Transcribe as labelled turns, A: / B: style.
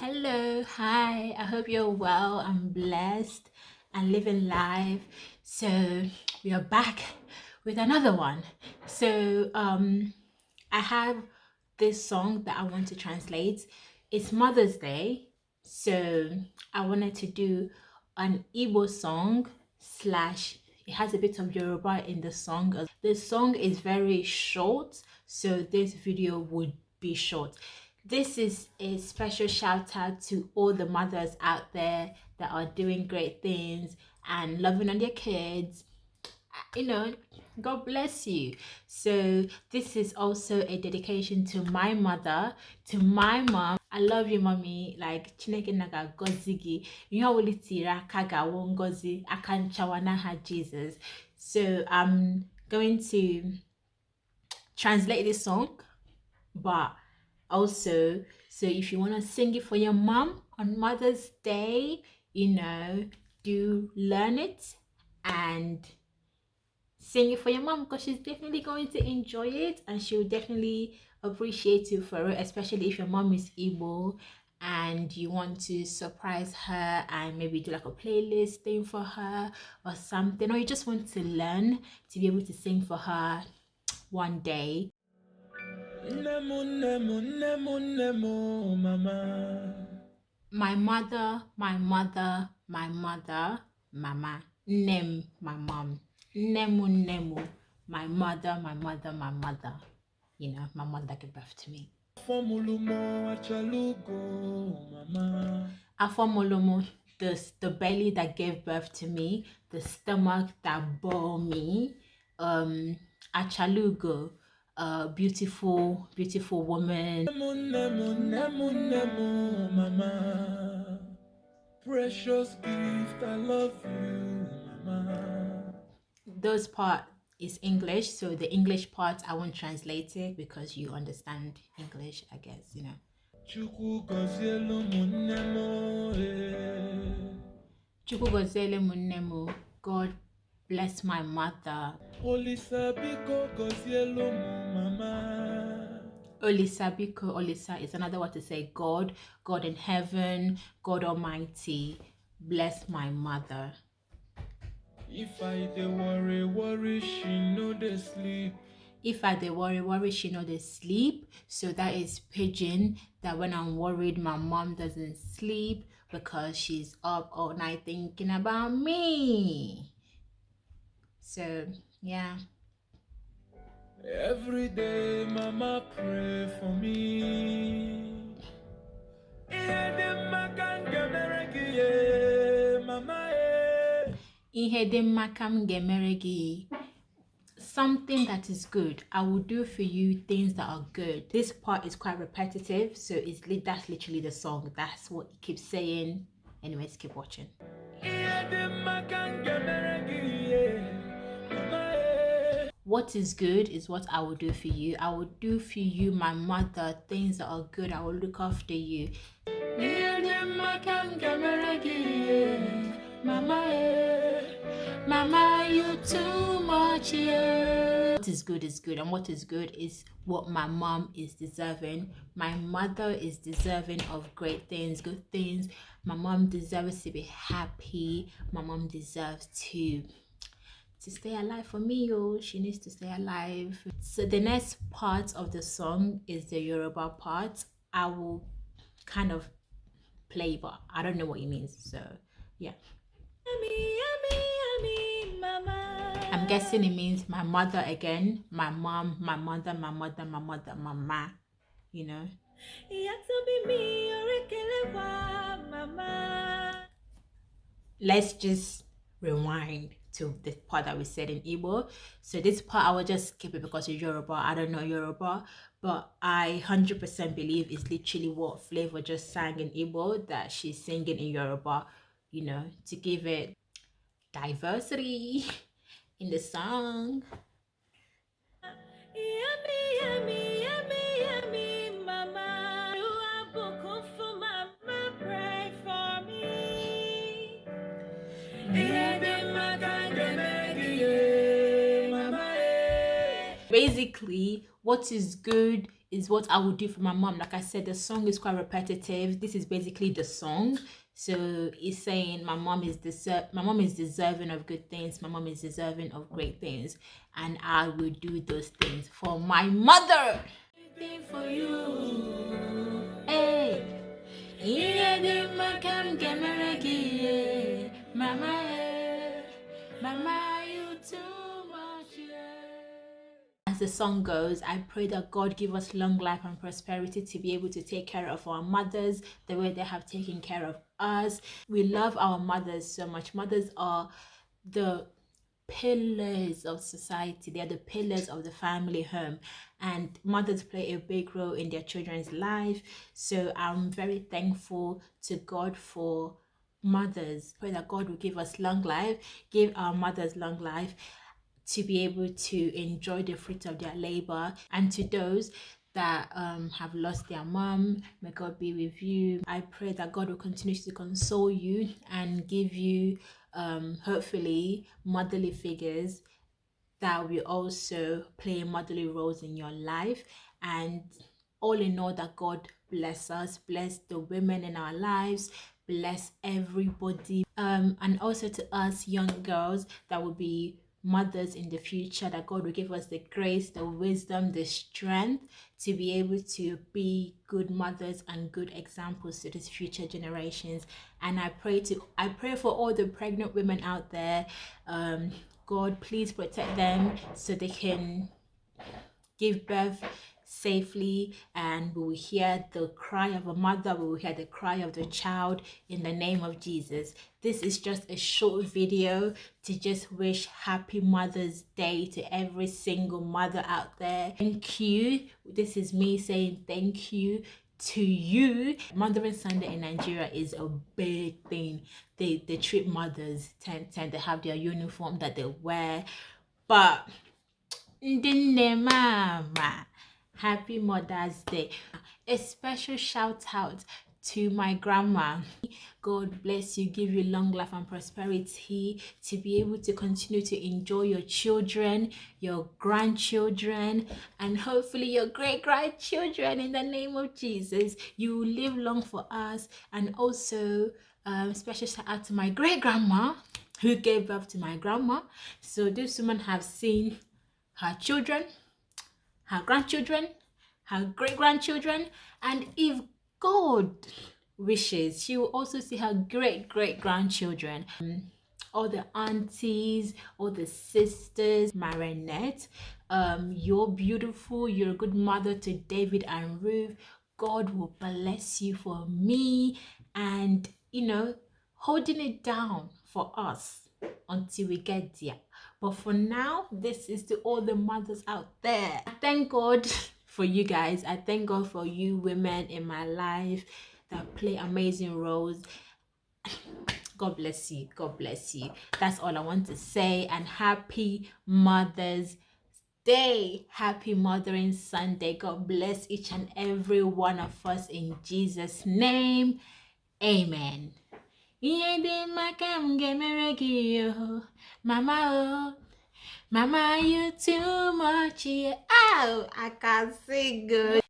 A: Hello, hi. I hope you're well and blessed and living life. So we are back with another one. I have this song that I want to translate. It's Mother's Day, so I wanted to do an Igbo song slash it has a bit of Yoruba in the song. The song is very short, so this video would be short. This is a special shout out to all the mothers out there that are doing great things and loving on their kids. You know, God bless you. So this is also a dedication to my mother, to my mom. I love you, mommy. Like Chineke naga gozigi. You know tira kaga wongozi akanchawana ha Jesus. So I'm going to translate this song, but also, so if you want to sing it for your mom on Mother's Day, do learn it and sing it for your mom, because she's definitely going to enjoy it and she'll definitely appreciate you for it, especially if your mom is Igbo and you want to surprise her and maybe do like a playlist thing for her or something, or you just want to learn to be able to sing for her one day. My mother, my mother, my mother, mama. Nem, my mom. Nemu, nemu. My mother, my mother, my mother. You know, my mother gave birth to me. Afomolomo, the belly that gave birth to me, the stomach that bore me. Achalugo, beautiful, beautiful woman. Mama. Precious gift, I love you, mama. Those part is English, so the English part I won't translate it because you understand English, I guess, you know. Chukwu goziele munemo. God bless my mother. Olisa biko goziele mama. Olisabiko, Olisa is another word to say God, God in heaven, God Almighty, bless my mother. If I dey worry, worry, she no dey sleep. If I dey worry, worry, she no dey sleep. So that is pidgin, that when I'm worried, my mom doesn't sleep because she's up all night thinking about me. So, yeah. Every day, mama pray for me. Something that is good. I will do for you things that are good. This part is quite repetitive, so that's literally the song. That's what it keeps saying. Anyways, keep watching. What is good is what I will do for you. I will do for you, my mother, things that are good. I will look after you. Mama, you too much, yeah. What is good is good, and what is good is what my mom is deserving. My mother is deserving of great things, good things. My mom deserves to be happy. My mom deserves to stay alive for me, yo. She needs to stay alive. So the next part of the song is the Yoruba part. I will kind of play, but I don't know what it means, so yeah. I'm guessing it means my mother again, my mom, my mother, my mother, my mother, mama, you know. Let's just rewind to the part that we said in Igbo. So this part I will just skip it because it's Yoruba. I don't know Yoruba, but I 100% believe it's literally what Flavour just sang in Igbo that she's singing in Yoruba, you know, to give it diversity in the song. Basically, what is good is what I would do for my mom. Like I said, the song is quite repetitive. This is basically the song. So it's saying my mom is deserving of good things. My mom is deserving of great things, and I will do those things for my mother. Anything for you, hey. Mama, mama, you too much. As the song goes, I pray that God give us long life and prosperity to be able to take care of our mothers the way they have taken care of us. We love our mothers so much. Mothers are the pillars of society. They are the pillars of the family home, and mothers play a big role in their children's life. So I'm very thankful to God for mothers. Pray that God will give us long life, give our mothers long life, to be able to enjoy the fruit of their labor. And to those that have lost their mom, may God be with you. I pray that God will continue to console you and give you hopefully motherly figures that will also play motherly roles in your life. And all in all, that God bless us, bless the women in our lives, bless everybody, and also to us young girls that will be mothers in the future, that God will give us the grace, the wisdom, the strength to be able to be good mothers and good examples to these future generations. And I pray for all the pregnant women out there. God, please protect them so they can give birth safely, and we will hear the cry of a mother, we will hear the cry of the child in the name of Jesus. This is just a short video to just wish happy Mother's Day to every single mother out there. Thank you. This is me saying thank you to you. Mothering Sunday in Nigeria is a big thing. They treat mothers, tend to have their uniform that they wear, but mama, happy Mother's Day. A special shout out to my grandma. God bless you, give you long life and prosperity to be able to continue to enjoy your children, your grandchildren, and hopefully your great-grandchildren in the name of Jesus. You will live long for us. And also special shout out to my great-grandma who gave birth to my grandma. So this woman have seen her children, her grandchildren, her great-grandchildren, and if God wishes, she will also see her great-great-grandchildren. All the aunties, all the sisters, Marinette, you're beautiful, you're a good mother to David and Ruth. God will bless you for me, and holding it down for us until we get there. But for now, this is to all the mothers out there. I thank God for you guys. I thank God for you women in my life that play amazing roles. God bless you. God bless you. That's all I want to say. And happy Mother's Day. Happy Mothering Sunday. God bless each and every one of us in Jesus' name. Amen. Mama, mama, you too much. Oh, I can't sing good.